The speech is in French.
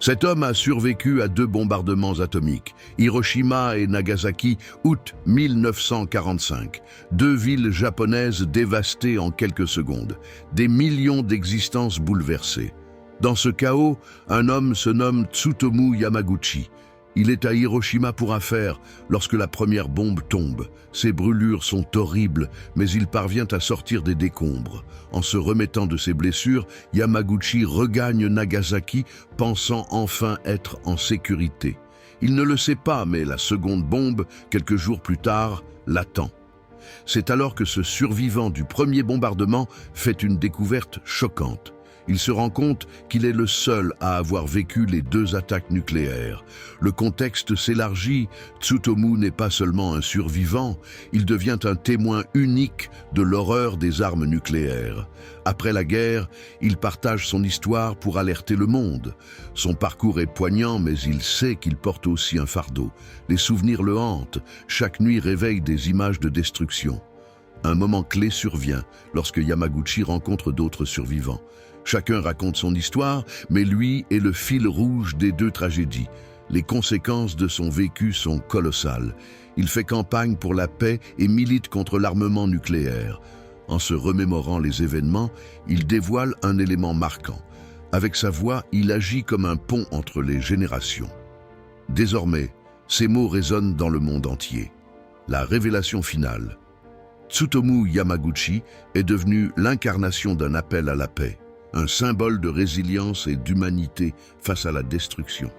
Cet homme a survécu à 2 bombardements atomiques, Hiroshima et Nagasaki, août 1945. 2 villes japonaises dévastées en quelques secondes, des millions d'existences bouleversées. Dans ce chaos, un homme se nomme Tsutomu Yamaguchi. Il est à Hiroshima pour affaire lorsque la première bombe tombe. Ses brûlures sont horribles, mais il parvient à sortir des décombres. En se remettant de ses blessures, Yamaguchi regagne Nagasaki, pensant enfin être en sécurité. Il ne le sait pas, mais la seconde bombe, quelques jours plus tard, l'attend. C'est alors que ce survivant du premier bombardement fait une découverte choquante. Il se rend compte qu'il est le seul à avoir vécu les 2 attaques nucléaires. Le contexte s'élargit. Tsutomu n'est pas seulement un survivant, il devient un témoin unique de l'horreur des armes nucléaires. Après la guerre, il partage son histoire pour alerter le monde. Son parcours est poignant, mais il sait qu'il porte aussi un fardeau. Les souvenirs le hantent. Chaque nuit réveille des images de destruction. Un moment clé survient lorsque Yamaguchi rencontre d'autres survivants. Chacun raconte son histoire, mais lui est le fil rouge des 2 tragédies. Les conséquences de son vécu sont colossales. Il fait campagne pour la paix et milite contre l'armement nucléaire. En se remémorant les événements, il dévoile un élément marquant. Avec sa voix, il agit comme un pont entre les générations. Désormais, ces mots résonnent dans le monde entier. La révélation finale. Tsutomu Yamaguchi est devenu l'incarnation d'un appel à la paix, un symbole de résilience et d'humanité face à la destruction.